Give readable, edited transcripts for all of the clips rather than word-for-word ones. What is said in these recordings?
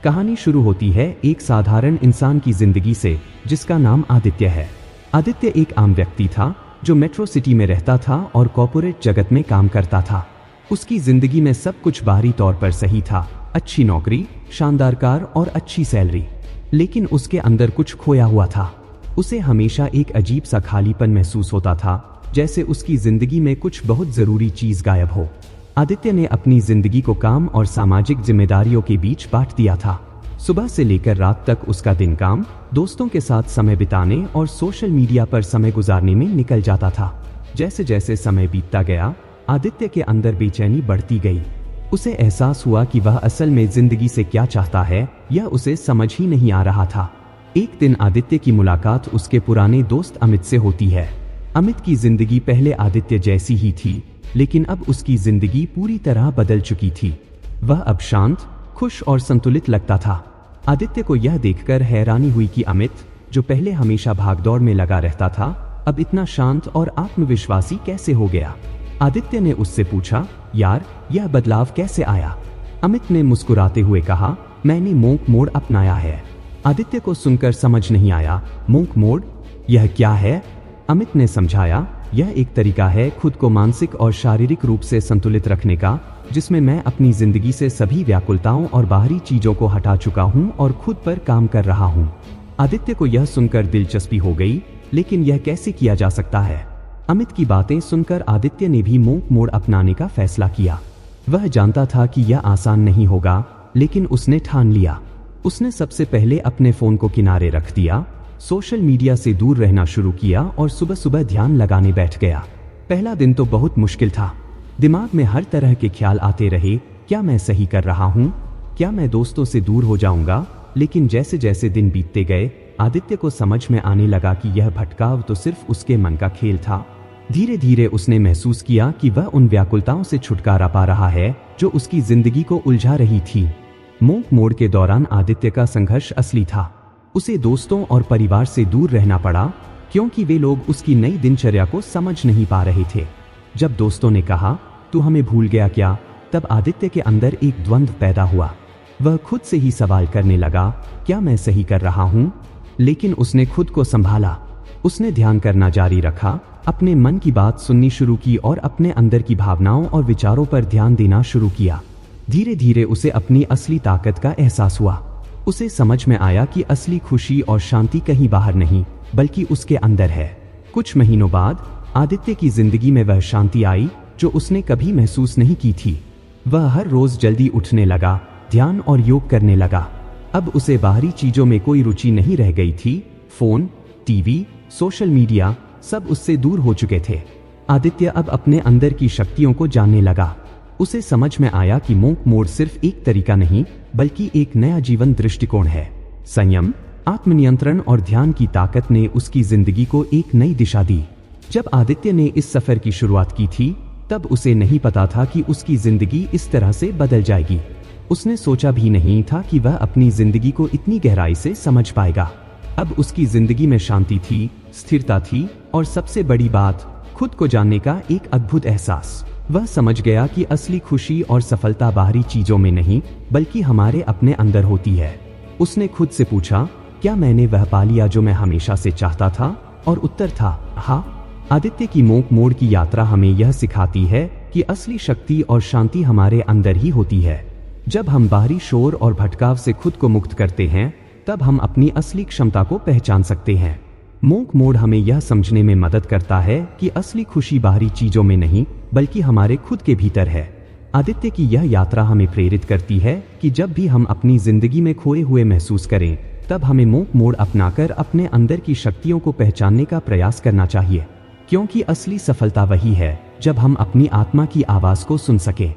कहानी शुरू होती है एक साधारण इंसान की जिंदगी से जिसका नाम आदित्य है। आदित्य एक आम व्यक्ति था जो मेट्रो सिटी में रहता था और कॉर्पोरेट जगत में काम करता था। उसकी जिंदगी में सब कुछ बाहरी तौर पर सही था, अच्छी नौकरी, शानदार कार और अच्छी सैलरी, लेकिन उसके अंदर कुछ खोया हुआ था। उसे हमेशा एक अजीब सा खालीपन महसूस होता था, जैसे उसकी जिंदगी में कुछ बहुत जरूरी चीज गायब हो। आदित्य ने अपनी जिंदगी को काम और सामाजिक जिम्मेदारियों के बीच बांट दिया था। सुबह से लेकर रात तक उसका दिन काम, दोस्तों के साथ समय बिताने और सोशल मीडिया पर समय गुजारने में निकल जाता था। जैसे जैसे समय बीतता गया, आदित्य के अंदर बेचैनी बढ़ती गई। उसे एहसास हुआ कि वह असल में जिंदगी से क्या चाहता है, यह उसे समझ ही नहीं आ रहा था। एक दिन आदित्य की मुलाकात उसके पुराने दोस्त अमित से होती है। अमित की जिंदगी पहले आदित्य जैसी ही थी, लेकिन अब उसकी जिंदगी पूरी तरह बदल चुकी थी। वह अब शांत, खुश और संतुलित लगता था। आदित्य को यह देखकर हैरानी हुई कि अमित, जो पहले हमेशा भागदौड़ में लगा रहता था, अब इतना शांत और आत्मविश्वासी कैसे हो गया। आदित्य ने उससे पूछा, यार, यह बदलाव कैसे आया? अमित ने मुस्कुराते हुए कहा, मैंने मोंक मोड अपनाया है। आदित्य को सुनकर समझ नहीं आया, मोंक मोड? यह क्या है? अमित ने समझाया, यह एक तरीका है खुद को मानसिक और शारीरिक रूप से संतुलित रखने का, जिसमें मैं अपनी जिंदगी से सभी व्याकुलताओं और बाहरी चीजों को हटा चुका हूं और खुद पर काम कर रहा हूं। आदित्य को यह सुनकर दिलचस्पी हो गई, लेकिन यह कैसे किया जा सकता है? अमित की बातें सुनकर आदित्य ने भी मोंक मोड अपनाने का फैसला किया। वह जानता था कि यह आसान नहीं होगा, लेकिन उसने ठान लिया। उसने सबसे पहले अपने फोन को किनारे रख दिया, सोशल मीडिया से दूर रहना शुरू किया और सुबह सुबह ध्यान लगाने बैठ गया। पहला दिन तो बहुत मुश्किल था। दिमाग में हर तरह के ख्याल आते रहे, क्या मैं सही कर रहा हूँ? क्या मैं दोस्तों से दूर हो जाऊंगा? लेकिन जैसे जैसे दिन बीतते गए, आदित्य को समझ में आने लगा कि यह भटकाव तो सिर्फ उसके मन का खेल था। धीरे धीरे उसने महसूस किया कि वह उन व्याकुलताओं से छुटकारा पा रहा है जो उसकी जिंदगी को उलझा रही थी। मोंक मोड के दौरान आदित्य का संघर्ष असली था। उसे दोस्तों और परिवार से दूर रहना पड़ा, क्योंकि वे लोग उसकी नई दिनचर्या को समझ नहीं पा रहे थे। जब दोस्तों ने कहा, तू हमें भूल गया क्या? तब आदित्य के अंदर एक द्वंद्व पैदा हुआ। वह खुद से ही सवाल करने लगा, क्या मैं सही कर रहा हूँ? लेकिन उसने खुद को संभाला। उसने ध्यान करना जारी रखा, अपने मन की बात सुननी शुरू की और अपने अंदर की भावनाओं और विचारों पर ध्यान देना शुरू किया। धीरे धीरे उसे अपनी असली ताकत का एहसास हुआ। उसे समझ में आया कि असली खुशी और शांति कहीं बाहर नहीं, बल्कि उसके अंदर है। कुछ महीनों बाद आदित्य की जिंदगी में वह शांति आई जो उसने कभी महसूस नहीं की थी। वह हर रोज जल्दी उठने लगा, ध्यान और योग करने लगा। अब उसे बाहरी चीजों में कोई रुचि नहीं रह गई थी। फोन, टीवी, सोशल मीडिया सब उससे दूर हो चुके थे। आदित्य अब अपने अंदर की शक्तियों को जानने लगा। उसे समझ में आया कि मोंक मोड सिर्फ एक तरीका नहीं, बल्कि एक नया जीवन दृष्टिकोण है। संयम, आत्मनियंत्रण और ध्यान की ताकत ने उसकी जिंदगी को एक नई दिशा दी। जब आदित्य ने इस सफर की शुरुआत की थी, तब उसे नहीं पता था कि उसकी जिंदगी इस तरह से बदल जाएगी। उसने सोचा भी नहीं था कि वह अपनी जिंदगी को इतनी गहराई से समझ पाएगा। अब उसकी जिंदगी में शांति थी, स्थिरता थी और सबसे बड़ी बात, खुद को जानने का एक अद्भुत एहसास। वह समझ गया कि असली खुशी और सफलता बाहरी चीजों में नहीं, बल्कि हमारे अपने अंदर होती है। उसने खुद से पूछा, क्या मैंने वह पा लिया जो मैं हमेशा से चाहता था? और उत्तर था, हाँ। आदित्य की मोंक मोड की यात्रा हमें यह सिखाती है कि असली शक्ति और शांति हमारे अंदर ही होती है। जब हम बाहरी शोर और भटकाव से खुद को मुक्त करते हैं, तब हम अपनी असली क्षमता को पहचान सकते हैं। मोंक मोड हमें यह समझने में मदद करता है कि असली खुशी बाहरी चीजों में नहीं, बल्कि हमारे खुद के भीतर है। आदित्य की यह यात्रा हमें प्रेरित करती है कि जब भी हम अपनी जिंदगी में खोए हुए महसूस करें, तब हमें मोंक मोड अपनाकर अपने अंदर की शक्तियों को पहचानने का प्रयास करना चाहिए, क्योंकि असली सफलता वही है जब हम अपनी आत्मा की आवाज को सुन सके।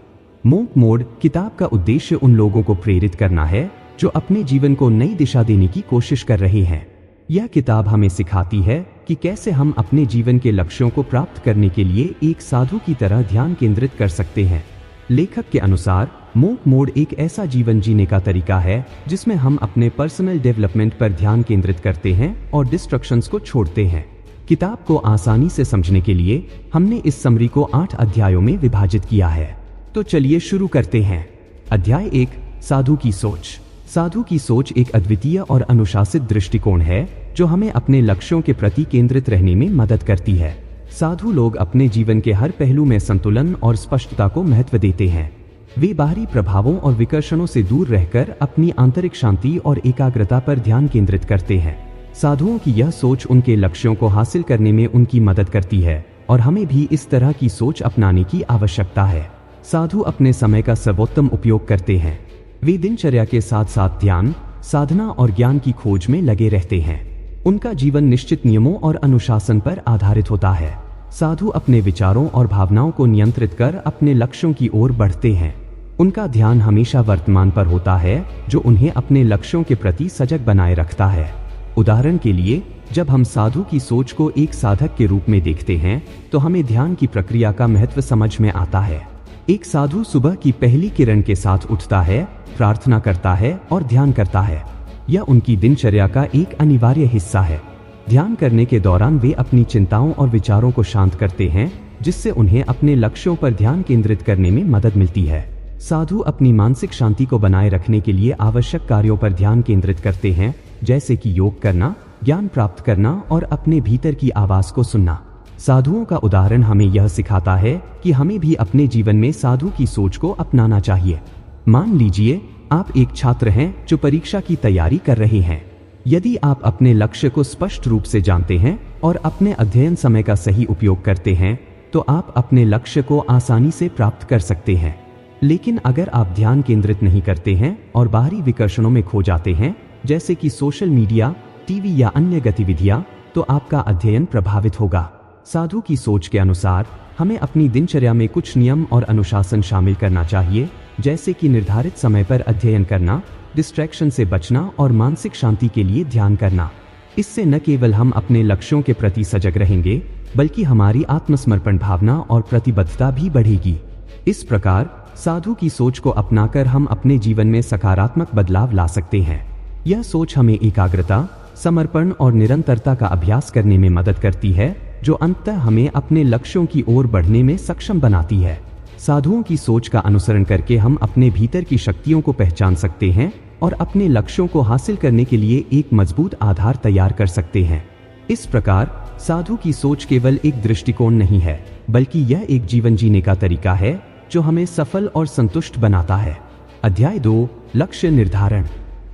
मोंक मोड किताब का उद्देश्य उन लोगों को प्रेरित करना है जो अपने जीवन को नई दिशा देने की कोशिश कर रहे हैं। यह किताब हमें सिखाती है कि कैसे हम अपने जीवन के लक्ष्यों को प्राप्त करने के लिए एक साधु की तरह ध्यान केंद्रित कर सकते हैं। लेखक के अनुसार मोंक मोड एक ऐसा जीवन जीने का तरीका है जिसमें हम अपने पर्सनल डेवलपमेंट पर ध्यान केंद्रित करते हैं और डिस्ट्रैक्शंस को छोड़ते हैं। किताब को आसानी से समझने के लिए हमने इस समरी को 8 अध्यायों में विभाजित किया है। तो चलिए शुरू करते हैं। अध्याय 1, साधु की सोच। साधु की सोच एक अद्वितीय और अनुशासित दृष्टिकोण है जो हमें अपने लक्ष्यों के प्रति केंद्रित रहने में मदद करती है। साधु लोग अपने जीवन के हर पहलू में संतुलन और स्पष्टता को महत्व देते हैं। वे बाहरी प्रभावों और विकर्षणों से दूर रहकर अपनी आंतरिक शांति और एकाग्रता पर ध्यान केंद्रित करते हैं। साधुओं की यह सोच उनके लक्ष्यों को हासिल करने में उनकी मदद करती है और हमें भी इस तरह की सोच अपनाने की आवश्यकता है। साधु अपने समय का सर्वोत्तम उपयोग करते हैं। वे दिनचर्या के साथ साथ ध्यान, साधना और ज्ञान की खोज में लगे रहते हैं। उनका जीवन निश्चित नियमों और अनुशासन पर आधारित होता है। साधु अपने विचारों और भावनाओं को नियंत्रित कर अपने लक्ष्यों की ओर बढ़ते हैं। उनका ध्यान हमेशा वर्तमान पर होता है, जो उन्हें अपने लक्ष्यों के प्रति सजग बनाए रखता है। उदाहरण के लिए, जब हम साधु की सोच को एक साधक के रूप में देखते हैं, तो हमें ध्यान की प्रक्रिया का महत्व समझ में आता है। एक साधु सुबह की पहली किरण के साथ उठता है, प्रार्थना करता है और ध्यान करता है। यह उनकी दिनचर्या का एक अनिवार्य हिस्सा है। ध्यान करने के दौरान वे अपनी चिंताओं और विचारों को शांत करते हैं, जिससे उन्हें अपने लक्ष्यों पर ध्यान केंद्रित करने में मदद मिलती है। साधु अपनी मानसिक शांति को बनाए रखने के लिए आवश्यक कार्यों पर ध्यान केंद्रित करते हैं, जैसे कि योग करना, ज्ञान प्राप्त करना और अपने भीतर की आवाज को सुनना। साधुओं का उदाहरण हमें यह सिखाता है कि हमें भी अपने जीवन में साधु की सोच को अपनाना चाहिए। मान लीजिए आप एक छात्र हैं जो परीक्षा की तैयारी कर रहे हैं। यदि आप अपने लक्ष्य को स्पष्ट रूप से जानते हैं और अपने अध्ययन समय का सही उपयोग करते हैं, तो आप अपने लक्ष्य को आसानी से प्राप्त कर सकते हैं। लेकिन अगर आप ध्यान केंद्रित नहीं करते हैं और बाहरी विकर्षणों में खो जाते हैं, जैसे कि सोशल मीडिया, टीवी या अन्य गतिविधियां, तो आपका अध्ययन प्रभावित होगा। साधु की सोच के अनुसार हमें अपनी दिनचर्या में कुछ नियम और अनुशासन शामिल करना चाहिए, जैसे कि निर्धारित समय पर अध्ययन करना, डिस्ट्रैक्शन से बचना और मानसिक शांति के लिए ध्यान करना। इससे न केवल हम अपने लक्ष्यों के प्रति सजग रहेंगे, बल्कि हमारी आत्मसमर्पण भावना और प्रतिबद्धता भी बढ़ेगी। इस प्रकार साधु की सोच को अपनाकर हम अपने जीवन में सकारात्मक बदलाव ला सकते हैं। यह सोच हमें एकाग्रता, समर्पण और निरंतरता का अभ्यास करने में मदद करती है, जो अंततः हमें अपने लक्ष्यों की ओर बढ़ने में सक्षम बनाती है। साधुओं की सोच का अनुसरण करके हम अपने भीतर की शक्तियों को पहचान सकते हैं और अपने लक्ष्यों को हासिल करने के लिए एक मजबूत आधार तैयार कर सकते हैं। इस प्रकार साधु की सोच केवल एक दृष्टिकोण नहीं है, बल्कि यह एक जीवन जीने का तरीका है जो हमें सफल और संतुष्ट बनाता है। अध्याय 2, लक्ष्य निर्धारण।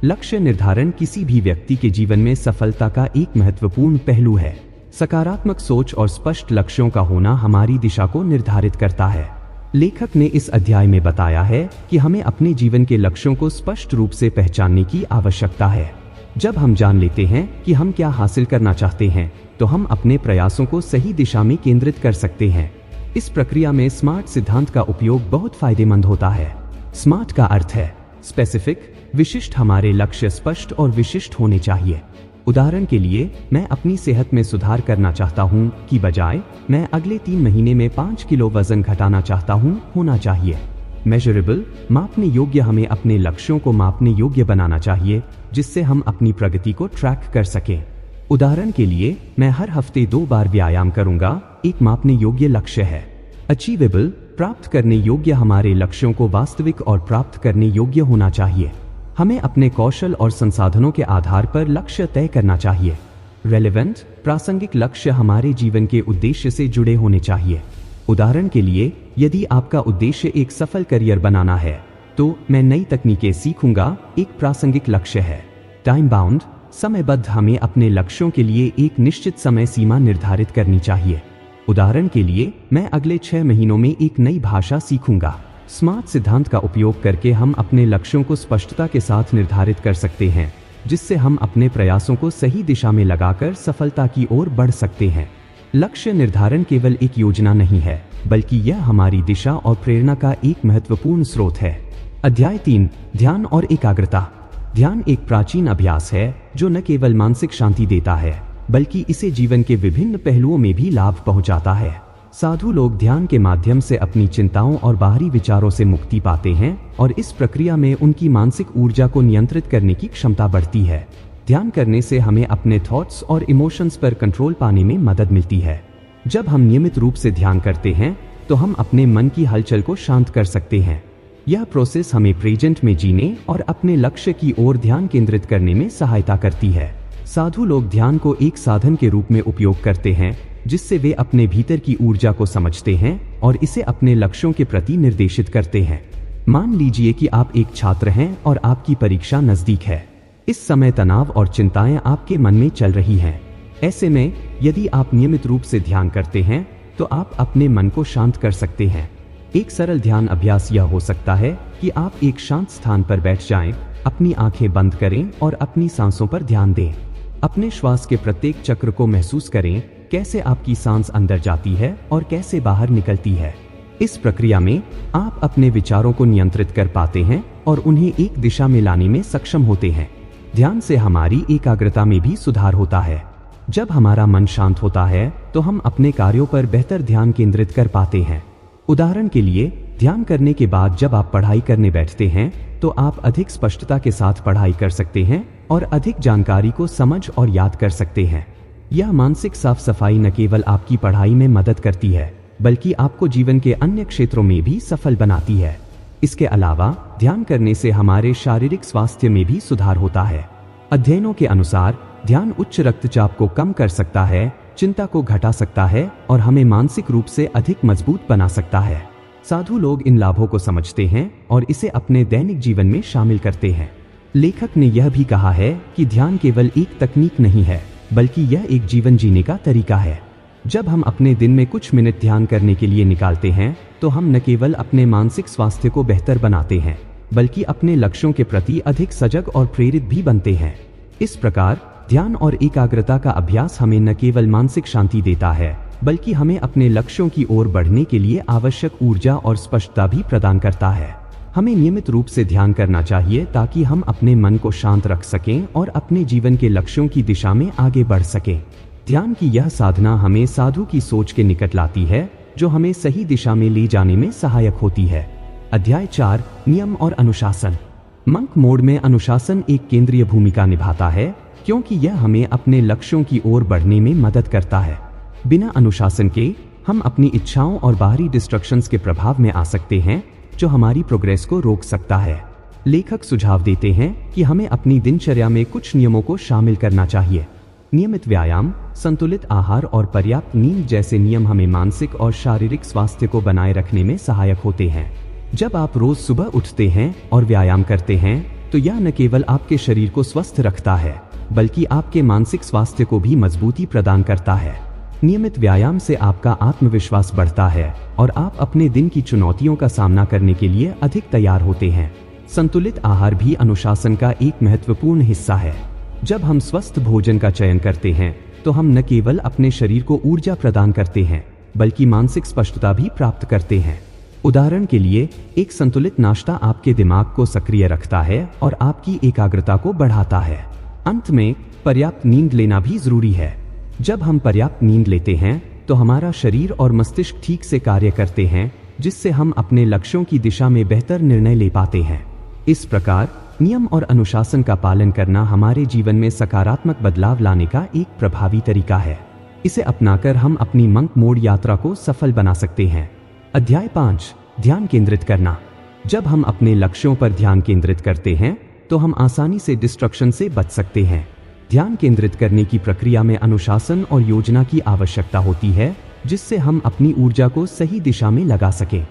लक्ष्य निर्धारण किसी भी व्यक्ति के जीवन में सफलता का एक महत्वपूर्ण पहलू है। सकारात्मक सोच और स्पष्ट लक्ष्यों का होना हमारी दिशा को निर्धारित करता है। लेखक ने इस अध्याय में बताया है कि हमें अपने जीवन के लक्ष्यों को स्पष्ट रूप से पहचानने की आवश्यकता है। जब हम जान लेते हैं कि हम क्या हासिल करना चाहते हैं, तो हम अपने प्रयासों को सही दिशा में केंद्रित कर सकते हैं। इस प्रक्रिया में स्मार्ट सिद्धांत का उपयोग बहुत फायदेमंद होता है। स्मार्ट का अर्थ है स्पेसिफिक, विशिष्ट। हमारे लक्ष्य स्पष्ट और विशिष्ट होने चाहिए। उदाहरण के लिए, मैं अपनी सेहत में सुधार करना चाहता हूँ की बजाय मैं अगले 3 महीने में 5 किलो वजन घटाना चाहता हूँ होना चाहिए। मेजरेबल, मापने योग्य। हमें अपने लक्ष्यों को मापने योग्य बनाना चाहिए, जिससे हम अपनी प्रगति को ट्रैक कर सकें। उदाहरण के लिए, मैं हर हफ्ते 2 बार व्यायाम करूंगा, एक मापने योग्य लक्ष्य है। अचीवेबल, प्राप्त करने योग्य। हमारे लक्ष्यों को वास्तविक और प्राप्त करने योग्य होना चाहिए। हमें अपने कौशल और संसाधनों के आधार पर लक्ष्य तय करना चाहिए। रेलेवेंट, प्रासंगिक लक्ष्य हमारे जीवन के उद्देश्य से जुड़े होने चाहिए। उदाहरण के लिए, यदि आपका उद्देश्य एक सफल करियर बनाना है, तो मैं नई तकनीकें सीखूंगा एक प्रासंगिक लक्ष्य है। टाइम बाउंड, समयबद्ध। हमें अपने लक्ष्यों के लिए एक निश्चित समय सीमा निर्धारित करनी चाहिए। उदाहरण के लिए, मैं अगले 6 महीनों में एक नई भाषा सीखूंगा। स्मार्ट सिद्धांत का उपयोग करके हम अपने लक्ष्यों को स्पष्टता के साथ निर्धारित कर सकते हैं, जिससे हम अपने प्रयासों को सही दिशा में लगाकर सफलता की ओर बढ़ सकते हैं। लक्ष्य निर्धारण केवल एक योजना नहीं है, बल्कि यह हमारी दिशा और प्रेरणा का एक महत्वपूर्ण स्रोत है। अध्याय 3, ध्यान और एकाग्रता। ध्यान एक प्राचीन अभ्यास है जो न केवल मानसिक शांति देता है, बल्कि इसे जीवन के विभिन्न पहलुओं में भी लाभ पहुंचाता है। साधु लोग ध्यान के माध्यम से अपनी चिंताओं और बाहरी विचारों से मुक्ति पाते हैं और इस प्रक्रिया में उनकी मानसिक ऊर्जा को नियंत्रित करने की क्षमता बढ़ती है। ध्यान करने से हमें अपने थॉट्स और इमोशंस पर कंट्रोल पाने में मदद मिलती है। जब हम नियमित रूप से ध्यान करते हैं, तो हम अपने मन की हलचल को शांत कर सकते हैं। यह प्रोसेस हमें प्रेजेंट में जीने और अपने लक्ष्य की ओर ध्यान केंद्रित करने में सहायता करती है। साधु लोग ध्यान को एक साधन के रूप में उपयोग करते हैं, जिससे वे अपने भीतर की ऊर्जा को समझते हैं और इसे अपने लक्ष्यों के प्रति निर्देशित करते हैं। मान लीजिए कि आप एक छात्र हैं और आपकी परीक्षा नजदीक है। इस समय तनाव और चिंताएं आपके मन में चल रही हैं। ऐसे में यदि आप नियमित रूप से ध्यान करते हैं तो आप अपने मन को शांत कर सकते हैं। एक सरल ध्यान अभ्यास यह हो सकता है कि आप एक शांत स्थान पर बैठ जाएं, अपनी आंखें बंद करें और अपनी सांसों पर ध्यान दें। अपने श्वास के प्रत्येक चक्र को महसूस करें, कैसे आपकी सांस अंदर जाती है और कैसे बाहर निकलती है। इस प्रक्रिया में आप अपने विचारों को नियंत्रित कर पाते हैं और उन्हें एक दिशा में लाने में सक्षम होते हैं। ध्यान से हमारी एकाग्रता में भी सुधार होता है। जब हमारा मन शांत होता है तो हम अपने कार्यों पर बेहतर ध्यान केंद्रित कर पाते हैं। उदाहरण के लिए, ध्यान करने के बाद जब आप पढ़ाई करने बैठते हैं तो आप अधिक स्पष्टता के साथ पढ़ाई कर सकते हैं और अधिक जानकारी को समझ और याद कर सकते हैं। यह मानसिक साफ सफाई न केवल आपकी पढ़ाई में मदद करती है, बल्कि आपको जीवन के अन्य क्षेत्रों में भी सफल बनाती है। इसके अलावा ध्यान करने से हमारे शारीरिक स्वास्थ्य में भी सुधार होता है। अध्ययनों के अनुसार ध्यान उच्च रक्तचाप को कम कर सकता है, चिंता को घटा सकता है और हमें मानसिक रूप से अधिक मजबूत बना सकता है। साधु लोग इन लाभों को समझते हैं और इसे अपने दैनिक जीवन में शामिल करते हैं। लेखक ने यह भी कहा है कि ध्यान केवल एक तकनीक नहीं है, बल्कि यह एक जीवन जीने का तरीका है। जब हम अपने दिन में कुछ मिनट ध्यान करने के लिए निकालते हैं तो हम न केवल अपने मानसिक स्वास्थ्य को बेहतर बनाते हैं, बल्कि अपने लक्ष्यों के प्रति अधिक सजग और प्रेरित भी बनते हैं। इस प्रकार ध्यान और एकाग्रता का अभ्यास हमें न केवल मानसिक शांति देता है, बल्कि हमें अपने लक्ष्यों की ओर बढ़ने के लिए आवश्यक ऊर्जा और स्पष्टता भी प्रदान करता है। हमें नियमित रूप से ध्यान करना चाहिए ताकि हम अपने मन को शांत रख सकें और अपने जीवन के लक्ष्यों की दिशा में आगे बढ़ सकें। ध्यान की यह साधना हमें साधु की सोच के निकट लाती है, जो हमें सही दिशा में ले जाने में सहायक होती है। अध्याय 4, नियम और अनुशासन। मंक मोड में अनुशासन एक केंद्रीय भूमिका निभाता है, क्योंकि यह हमें अपने लक्ष्यों की ओर बढ़ने में मदद करता है। बिना अनुशासन के हम अपनी इच्छाओं और बाहरी डिस्ट्रक्शंस के प्रभाव में आ सकते हैं, जो हमारी प्रोग्रेस को रोक सकता है। लेखक सुझाव देते हैं कि हमें अपनी दिनचर्या में कुछ नियमों को शामिल करना चाहिए। नियमित व्यायाम, संतुलित आहार और पर्याप्त नींद जैसे नियम हमें मानसिक और शारीरिक स्वास्थ्य को बनाए रखने में सहायक होते हैं। जब आप रोज सुबह उठते हैं और व्यायाम करते हैं तो यह न केवल आपके शरीर को स्वस्थ रखता है, बल्कि आपके मानसिक स्वास्थ्य को भी मजबूती प्रदान करता है। नियमित व्यायाम से आपका आत्मविश्वास बढ़ता है और आप अपने दिन की चुनौतियों का सामना करने के लिए अधिक तैयार होते हैं। संतुलित आहार भी अनुशासन का एक महत्वपूर्ण हिस्सा है। जब हम स्वस्थ भोजन का चयन करते हैं तो हम न केवल अपने शरीर को ऊर्जा प्रदान करते हैं, बल्कि मानसिक स्पष्टता भी प्राप्त करते हैं। उदाहरण के लिए, एक संतुलित नाश्ता आपके दिमाग को सक्रिय रखता है और आपकी एकाग्रता को बढ़ाता है। अंत में, पर्याप्त नींद लेना भी जरूरी है। जब हम पर्याप्त नींद लेते हैं तो हमारा शरीर और मस्तिष्क ठीक से कार्य करते हैं, जिससे हम अपने लक्ष्यों की दिशा में बेहतर निर्णय ले पाते हैं। इस प्रकार नियम और अनुशासन का पालन करना हमारे जीवन में सकारात्मक बदलाव लाने का एक प्रभावी तरीका है। इसे अपनाकर हम अपनी मंक मोड यात्रा को सफल बना सकते हैं। अध्याय 5, ध्यान केंद्रित करना। जब हम अपने लक्ष्यों पर ध्यान केंद्रित करते हैं तो हम आसानी से डिस्ट्रक्शन से बच सकते हैं। ध्यान केंद्रित करने की प्रक्रिया में अनुशासन और योजना की आवश्यकता होती है, जिससे हम अपनी ऊर्जा को सही दिशा में लगा सकें।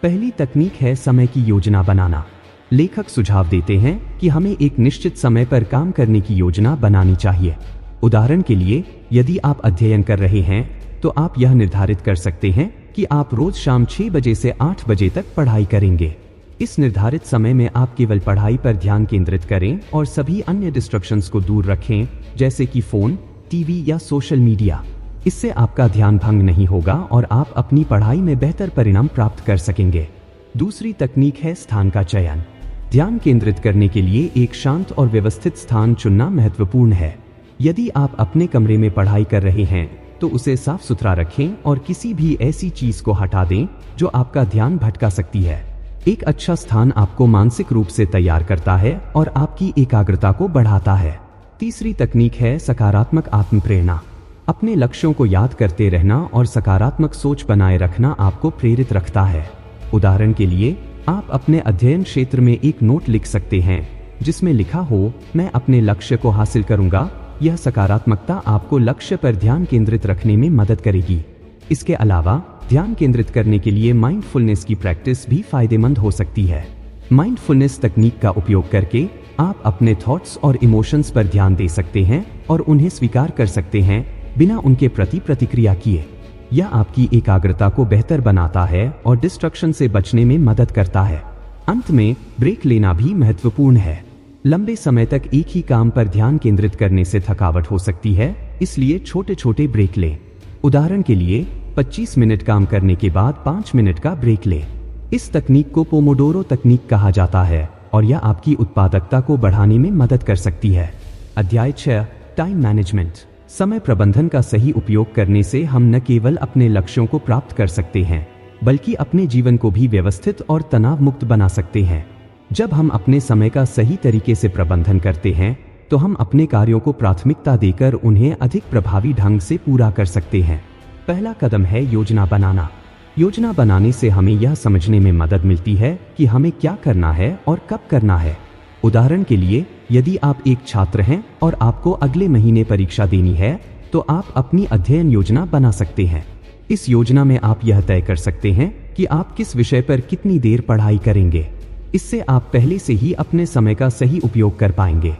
पहली तकनीक है समय की योजना बनाना। लेखक सुझाव देते हैं कि हमें एक निश्चित समय पर काम करने की योजना बनानी चाहिए। उदाहरण के लिए, यदि आप अध्ययन कर रहे हैं तो आप यह निर्धारित कर सकते हैं कि आप रोज शाम 6 बजे से 8 बजे तक पढ़ाई करेंगे। इस निर्धारित समय में आप केवल पढ़ाई पर ध्यान केंद्रित करें और सभी अन्य डिस्ट्रक्शंस को दूर रखें, जैसे कि फोन, टीवी या सोशल मीडिया। इससे आपका ध्यान भंग नहीं होगा और आप अपनी पढ़ाई में बेहतर परिणाम प्राप्त कर सकेंगे। दूसरी तकनीक है स्थान का चयन। ध्यान केंद्रित करने के लिए एक शांत और व्यवस्थित स्थान चुनना महत्वपूर्ण है। यदि आप अपने कमरे में पढ़ाई कर रहे हैं तो उसे साफ सुथरा रखें और किसी भी ऐसी चीज को हटा दें जो आपका ध्यान भटका सकती है। एक अच्छा स्थान आपको मानसिक रूप से तैयार करता है और आपकी एकाग्रता को बढ़ाता है। तीसरी तकनीक है सकारात्मक आत्मप्रेरणा। अपने लक्ष्यों को याद करते रहना और सकारात्मक सोच बनाए रखना आपको प्रेरित रखता है। उदाहरण के लिए, आप अपने अध्ययन क्षेत्र में एक नोट लिख सकते हैं जिसमें लिखा हो, मैं अपने लक्ष्य को हासिल करूंगा। यह सकारात्मकता आपको लक्ष्य पर ध्यान केंद्रित रखने में मदद करेगी। इसके अलावा ध्यान केंद्रित करने के लिए माइंडफुलनेस की प्रैक्टिस भी फायदेमंद हो सकती है। माइंडफुलनेस तकनीक का उपयोग करके आप अपने थॉट्स और इमोशंस पर ध्यान दे सकते हैं और उन्हें स्वीकार कर सकते हैं बिना उनके प्रति प्रतिक्रिया किए। यह आपकी एकाग्रता को बेहतर बनाता है और डिस्ट्रक्शन से बचने में मदद करता है। अंत में ब्रेक लेना भी महत्वपूर्ण है। लंबे समय तक एक ही काम पर ध्यान केंद्रित करने से थकावट हो सकती है, इसलिए छोटे छोटे ब्रेक लें। उदाहरण के लिए 25 मिनट काम करने के बाद 5 मिनट का ब्रेक लें। इस तकनीक को पोमोडोरो तकनीक कहा जाता है और यह आपकी उत्पादकता को बढ़ाने में मदद कर सकती है। अध्याय 6, टाइम मैनेजमेंट। समय प्रबंधन का सही उपयोग करने से हम न केवल अपने लक्ष्यों को प्राप्त कर सकते हैं, बल्कि अपने जीवन को भी व्यवस्थित और तनाव मुक्त बना सकते हैं। जब हम अपने समय का सही तरीके से प्रबंधन करते हैं, तो हम अपने कार्यों को प्राथमिकता देकर उन्हें अधिक प्रभावी ढंग से पूरा कर सकते हैं। पहला कदम है योजना बनाना। योजना बनाने से हमें यह समझने में मदद मिलती है कि हमें क्या करना है और कब करना है। उदाहरण के लिए, यदि आप एक छात्र हैं और आपको अगले महीने परीक्षा देनी है, तो आप अपनी अध्ययन योजना बना सकते हैं। इस योजना में आप यह तय कर सकते हैं कि आप किस विषय पर कितनी देर पढ़ाई करेंगे। इससे आप पहले से ही अपने समय का सही उपयोग कर पाएंगे।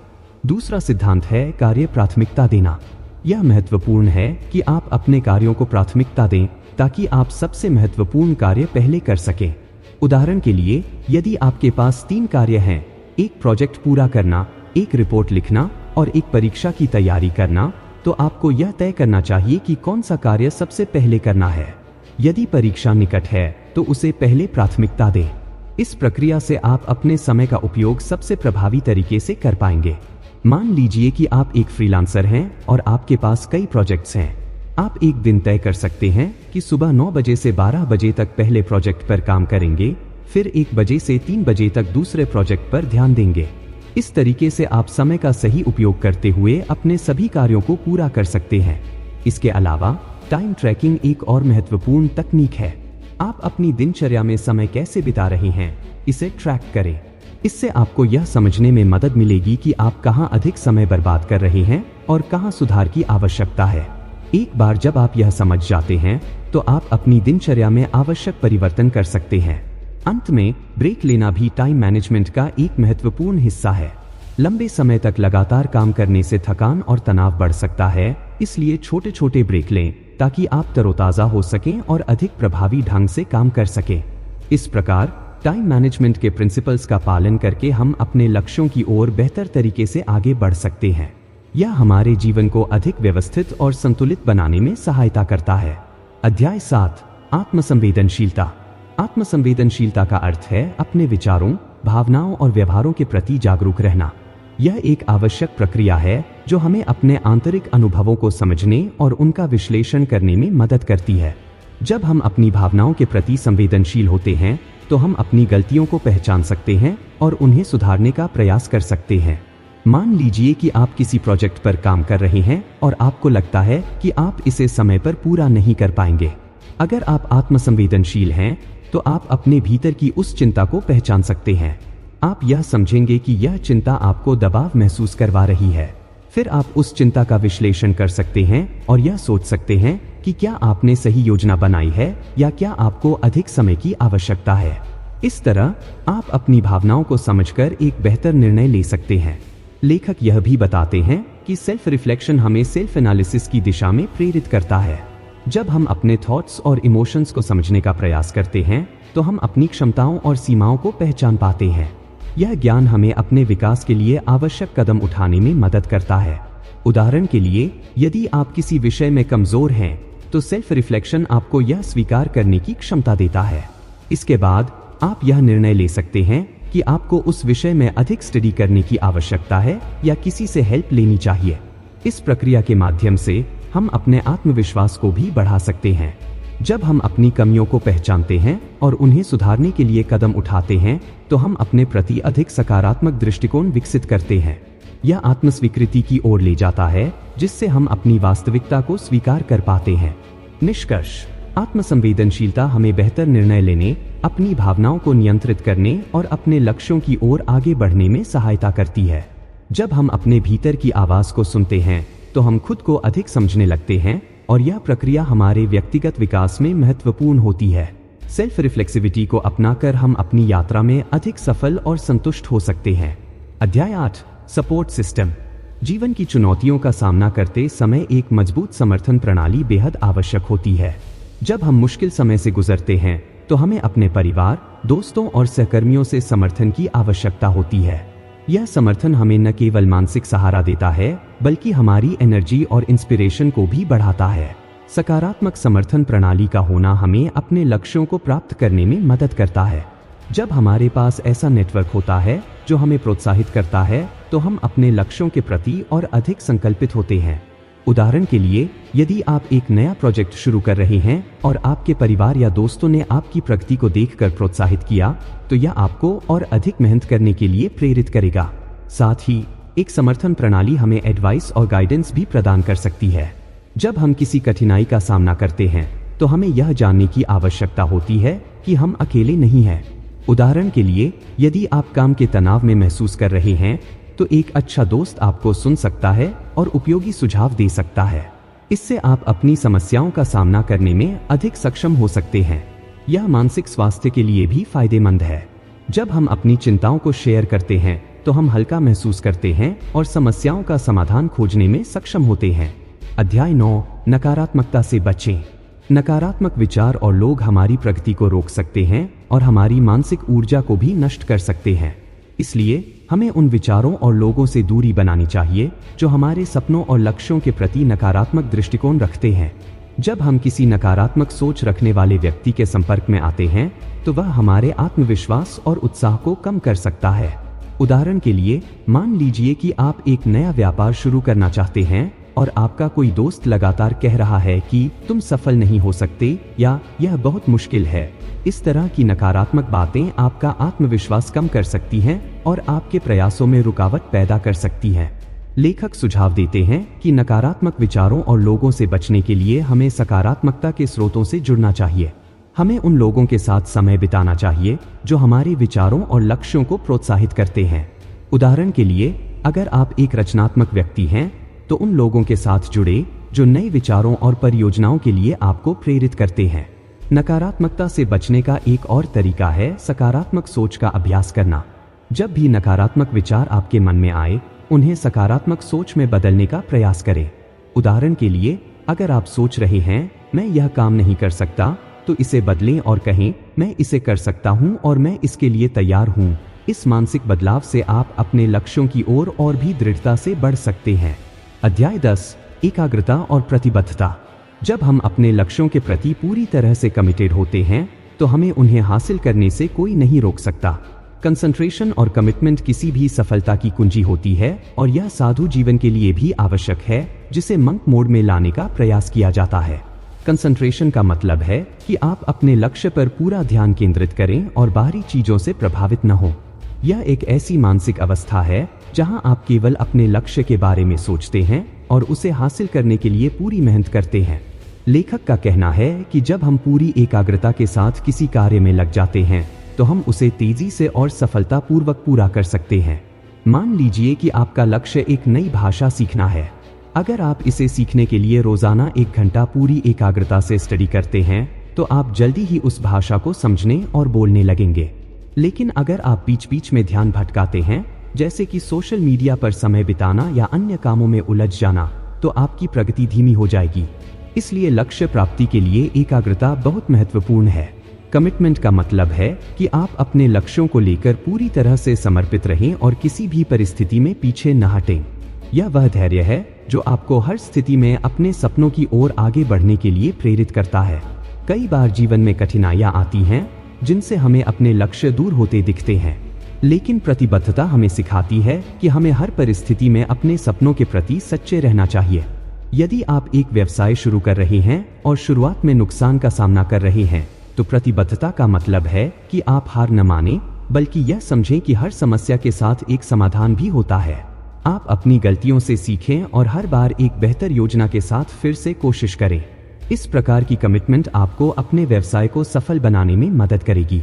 दूसरा सिद्धांत है कार्य प्राथमिकता देना। यह महत्वपूर्ण है कि आप अपने कार्यों को प्राथमिकता दें ताकि आप सबसे महत्वपूर्ण कार्य पहले कर सकें। उदाहरण के लिए, यदि आपके पास 3 कार्य हैं, एक प्रोजेक्ट पूरा करना, एक रिपोर्ट लिखना और एक परीक्षा की तैयारी करना, तो आपको यह तय करना चाहिए कि कौन सा कार्य सबसे पहले करना है। यदि परीक्षा निकट है तो उसे पहले प्राथमिकता दें। इस प्रक्रिया से आप अपने समय का उपयोग सबसे प्रभावी तरीके से कर पाएंगे। मान लीजिए कि आप एक फ्रीलांसर हैं और आपके पास कई प्रोजेक्ट्स हैं। आप एक दिन तय कर सकते हैं कि सुबह 9 बजे से 12 बजे तक पहले प्रोजेक्ट पर काम करेंगे, फिर 1 बजे से 3 बजे तक दूसरे प्रोजेक्ट पर ध्यान देंगे। इस तरीके से आप समय का सही उपयोग करते हुए अपने सभी कार्यों को पूरा कर सकते हैं। इसके अलावा टाइम ट्रैकिंग एक और महत्वपूर्ण तकनीक है। आप अपनी दिनचर्या में समय कैसे बिता रहे हैं, इसे ट्रैक करें। इससे आपको यह समझने में मदद मिलेगी कि आप कहां अधिक समय बर्बाद कर रहे हैं और कहां सुधार की आवश्यकता है। एक बार जब आप यह समझ जाते हैं, तो आप अपनी दिनचर्या में आवश्यक परिवर्तन कर सकते हैं। अंत में ब्रेक लेना भी टाइम मैनेजमेंट का एक महत्वपूर्ण हिस्सा है। लंबे समय तक लगातार काम करने से थकान और तनाव बढ़ सकता है, इसलिए छोटे छोटे ब्रेक लें ताकि आप तरोताजा हो सकें और अधिक प्रभावी ढंग से काम कर सकें। इस प्रकार टाइम मैनेजमेंट के प्रिंसिपल्स का पालन करके हम अपने लक्ष्यों की ओर बेहतर तरीके से आगे बढ़ सकते हैं। यह हमारे जीवन को अधिक व्यवस्थित और संतुलित बनाने में सहायता करता है। अध्याय 7, आत्मसंवेदनशीलता। आत्मसंवेदनशीलता का अर्थ है अपने विचारों, भावनाओं और व्यवहारों के प्रति जागरूक रहना। यह एक आवश्यक प्रक्रिया है जो हमें अपने आंतरिक अनुभवों को समझने और उनका विश्लेषण करने में मदद करती है। जब हम अपनी भावनाओं के प्रति संवेदनशील होते हैं, तो हम अपनी गलतियों को पहचान सकते हैं और उन्हें सुधारने का प्रयास कर सकते हैं। मान लीजिए कि आप किसी प्रोजेक्ट पर काम कर रहे हैं और आपको लगता है कि आप इसे समय पर पूरा नहीं कर पाएंगे। अगर आप आत्मसंवेदनशील हैं, तो आप अपने भीतर की उस चिंता को पहचान सकते हैं। आप यह समझेंगे कि यह चिंता आपको दबाव महसूस करवा रही है। फिर आप उस चिंता का विश्लेषण कर सकते हैं और यह सोच सकते हैं कि क्या आपने सही योजना बनाई है या क्या आपको अधिक समय की आवश्यकता है। इस तरह आप अपनी भावनाओं को समझकर एक बेहतर निर्णय ले सकते हैं। लेखक यह भी बताते हैं कि सेल्फ रिफ्लेक्शन हमें सेल्फ एनालिसिस की दिशा में प्रेरित करता है। जब हम अपने थॉट्स और इमोशंस को समझने का प्रयास करते हैं, तो हम अपनी क्षमताओं और सीमाओं को पहचान पाते हैं। यह ज्ञान हमें अपने विकास के लिए आवश्यक कदम उठाने में मदद करता है। उदाहरण के लिए, यदि आप किसी विषय में कमजोर हैं, तो सेल्फ रिफ्लेक्शन आपको यह स्वीकार करने की क्षमता देता है। इसके बाद आप यह निर्णय ले सकते हैं कि आपको उस विषय में अधिक स्टडी करने की आवश्यकता है या किसी से हेल्प लेनी चाहिए। इस प्रक्रिया के माध्यम से हम अपने आत्मविश्वास को भी बढ़ा सकते हैं। जब हम अपनी कमियों को पहचानते हैं और उन्हें सुधारने के लिए कदम उठाते हैं, तो हम अपने प्रति अधिक सकारात्मक दृष्टिकोण विकसित करते हैं। यह आत्मस्वीकृति की ओर ले जाता है, जिससे हम अपनी वास्तविकता को स्वीकार कर पाते हैं। निष्कर्ष, आत्मसंवेदनशीलता हमें बेहतर निर्णय लेने, अपनी भावनाओं को नियंत्रित करने और अपने लक्ष्यों की ओर आगे बढ़ने में सहायता करती है। जब हम अपने भीतर की आवाज को सुनते हैं तो हम खुद को अधिक समझने लगते हैं और यह प्रक्रिया हमारे व्यक्तिगत विकास में महत्वपूर्ण होती है। सेल्फ रिफ्लेक्सिविटी को अपनाकर हम अपनी यात्रा में अधिक सफल और संतुष्ट हो सकते हैं। अध्याय 8, सपोर्ट सिस्टम। जीवन की चुनौतियों का सामना करते समय एक मजबूत समर्थन प्रणाली बेहद आवश्यक होती है। जब हम मुश्किल समय से गुजरते हैं तो हमें अपने परिवार, दोस्तों और सहकर्मियों से समर्थन की आवश्यकता होती है। यह समर्थन हमें न केवल मानसिक सहारा देता है बल्कि हमारी एनर्जी और इंस्पिरेशन को भी बढ़ाता है। सकारात्मक समर्थन प्रणाली का होना हमें अपने लक्ष्यों को प्राप्त करने में मदद करता है। जब हमारे पास ऐसा नेटवर्क होता है जो हमें प्रोत्साहित करता है तो हम अपने लक्ष्यों के प्रति और अधिक संकल्पित होते हैं। उदाहरण के लिए, यदि आप एक नया प्रोजेक्ट शुरू कर रहे हैं और आपके परिवार या दोस्तों ने आपकी प्रगति को देखकर प्रोत्साहित किया, तो यह आपको और अधिक मेहनत करने के लिए प्रेरित करेगा। साथ ही एक समर्थन प्रणाली हमें एडवाइस और गाइडेंस भी प्रदान कर सकती है। जब हम किसी कठिनाई का सामना करते हैं तो हमें यह जानने की आवश्यकता होती है कि हम अकेले नहीं हैं। उदाहरण के लिए, यदि आप काम के तनाव में महसूस कर रहे हैं तो एक अच्छा दोस्त आपको सुन सकता है और उपयोगी सुझाव दे सकता है। इससे आप अपनी समस्याओं का सामना करने में अधिक सक्षम हो सकते हैं। यह मानसिक स्वास्थ्य के लिए भी फायदेमंद है। जब हम अपनी चिंताओं को शेयर करते हैं तो हम हल्का महसूस करते हैं और समस्याओं का समाधान खोजने में सक्षम होते हैं। अध्याय 9, नकारात्मकता से बचें। नकारात्मक विचार और लोग हमारी प्रगति को रोक सकते हैं और हमारी मानसिक ऊर्जा को भी नष्ट कर सकते हैं। इसलिए हमें उन विचारों और लोगों से दूरी बनानी चाहिए जो हमारे सपनों और लक्ष्यों के प्रति नकारात्मक दृष्टिकोण रखते हैं। जब हम किसी नकारात्मक सोच रखने वाले व्यक्ति के संपर्क में आते हैं तो वह हमारे आत्मविश्वास और उत्साह को कम कर सकता है। उदाहरण के लिए, मान लीजिए कि आप एक नया व्यापार शुरू करना चाहते हैं और आपका कोई दोस्त लगातार कह रहा है कि तुम सफल नहीं हो सकते या यह बहुत मुश्किल है। इस तरह की नकारात्मक बातें आपका आत्मविश्वास कम कर सकती हैं और आपके प्रयासों में रुकावट पैदा कर सकती हैं। लेखक सुझाव देते हैं कि नकारात्मक विचारों और लोगों से बचने के लिए हमें सकारात्मकता के स्रोतों से जुड़ना चाहिए। हमें उन लोगों के साथ समय बिताना चाहिए जो हमारे विचारों और लक्ष्यों को प्रोत्साहित करते हैं। उदाहरण के लिए, अगर आप एक रचनात्मक व्यक्ति हैं तो उन लोगों के साथ जुड़े जो नए विचारों और परियोजनाओं के लिए आपको प्रेरित करते हैं। नकारात्मकता से बचने का एक और तरीका है सकारात्मक सोच का अभ्यास करना। जब भी नकारात्मक विचार आपके मन में आए, उन्हें सकारात्मक सोच में बदलने का प्रयास करें। उदाहरण के लिए, अगर आप सोच रहे हैं मैं यह काम नहीं कर सकता, तो इसे बदलें और कहें मैं इसे कर सकता हूं और मैं इसके लिए तैयार हूं। इस मानसिक बदलाव से आप अपने लक्ष्यों की ओर और भी दृढ़ता से बढ़ सकते हैं। अध्याय 10, एकाग्रता और प्रतिबद्धता। जब हम अपने लक्ष्यों के प्रति पूरी तरह से कमिटेड होते हैं तो हमें उन्हें हासिल करने से कोई नहीं रोक सकता। कंसंट्रेशन और कमिटमेंट किसी भी सफलता की कुंजी होती है और यह साधु जीवन के लिए भी आवश्यक है, जिसे मंक मोड में लाने का प्रयास किया जाता है। कंसंट्रेशन का मतलब है कि आप अपने लक्ष्य पर पूरा ध्यान केंद्रित करें और बाहरी चीजों से प्रभावित न हो। यह एक ऐसी मानसिक अवस्था है जहां आप केवल अपने लक्ष्य के बारे में सोचते हैं और उसे हासिल करने के लिए पूरी मेहनत करते हैं। लेखक का कहना है कि जब हम पूरी एकाग्रता के साथ किसी कार्य में लग जाते हैं तो हम उसे तेजी से और सफलतापूर्वक पूरा कर सकते हैं। मान लीजिए कि आपका लक्ष्य एक नई भाषा सीखना है। अगर आप इसे सीखने के लिए रोजाना 1 घंटा पूरी एकाग्रता से स्टडी करते हैं तो आप जल्दी ही उस भाषा को समझने और बोलने लगेंगे। लेकिन अगर आप बीच बीच में ध्यान भटकाते हैं, जैसे कि सोशल मीडिया पर समय बिताना या अन्य कामों में उलझ जाना, तो आपकी प्रगति धीमी हो जाएगी। इसलिए लक्ष्य प्राप्ति के लिए एकाग्रता बहुत महत्वपूर्ण है। कमिटमेंट का मतलब है कि आप अपने लक्ष्यों को लेकर पूरी तरह से समर्पित रहें और किसी भी परिस्थिति में पीछे न हटें। यह वह धैर्य है जो आपको हर स्थिति में अपने सपनों की ओर आगे बढ़ने के लिए प्रेरित करता है। कई बार जीवन में कठिनाइयां आती हैं जिनसे हमें अपने लक्ष्य दूर होते दिखते हैं, लेकिन प्रतिबद्धता हमें सिखाती है कि हमें हर परिस्थिति में अपने सपनों के प्रति सच्चे रहना चाहिए। यदि आप एक व्यवसाय शुरू कर रहे हैं और शुरुआत में नुकसान का सामना कर रहे हैं, तो प्रतिबद्धता का मतलब है कि आप हार न मानें, बल्कि यह समझें कि हर समस्या के साथ एक समाधान भी होता है। आप अपनी गलतियों से सीखें और हर बार एक बेहतर योजना के साथ फिर से कोशिश करें। इस प्रकार की कमिटमेंट आपको अपने व्यवसाय को सफल बनाने में मदद करेगी।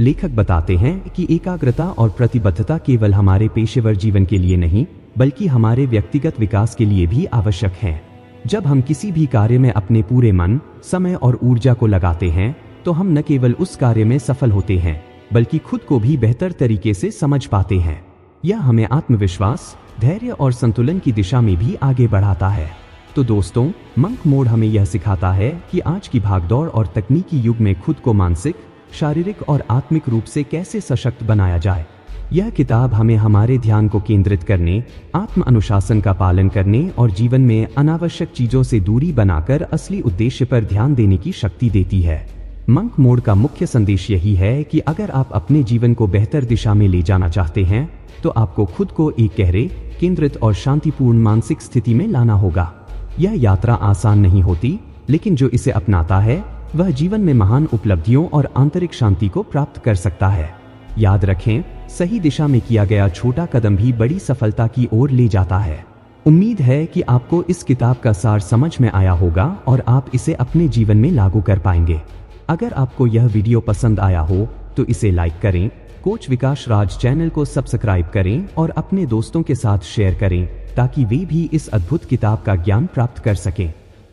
लेखक बताते हैं कि एकाग्रता और प्रतिबद्धता केवल हमारे पेशेवर जीवन के लिए नहीं, बल्कि हमारे व्यक्तिगत विकास के लिए भी आवश्यक है। जब हम किसी भी कार्य में अपने पूरे मन, समय और ऊर्जा को लगाते हैं, तो हम न केवल उस कार्य में सफल होते हैं, बल्कि खुद को भी बेहतर तरीके से समझ पाते हैं। यह हमें आत्मविश्वास, धैर्य और संतुलन की दिशा में भी आगे बढ़ाता है। तो दोस्तों, मंक मोड हमें यह सिखाता है कि आज की भागदौड़ और तकनीकी युग में खुद को मानसिक, शारीरिक और आत्मिक रूप से कैसे सशक्त बनाया जाए। यह किताब हमें हमारे ध्यान को केंद्रित करने, आत्म अनुशासन का पालन करने और जीवन में अनावश्यक चीजों से दूरी बनाकर असली उद्देश्य पर ध्यान देने की शक्ति देती है। मंक मोड का मुख्य संदेश यही है कि अगर आप अपने जीवन को बेहतर दिशा में ले जाना चाहते हैं, तो आपको खुद को एक गहरे, केंद्रित और शांतिपूर्ण मानसिक स्थिति में लाना होगा। यह यात्रा आसान नहीं होती, लेकिन जो इसे अपनाता है वह जीवन में महान उपलब्धियों और आंतरिक शांति को प्राप्त कर सकता है। याद रखें, सही दिशा में किया गया छोटा कदम भी बड़ी सफलता की ओर ले जाता है। उम्मीद है कि आपको इस किताब का सार समझ में आया होगा और आप इसे अपने जीवन में लागू कर पाएंगे। अगर आपको यह वीडियो पसंद आया हो तो इसे लाइक करें, कोच विकास राज चैनल को सब्सक्राइब करें और अपने दोस्तों के साथ शेयर करें, ताकि वे भी इस अद्भुत किताब का ज्ञान प्राप्त कर सकें।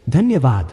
धन्यवाद।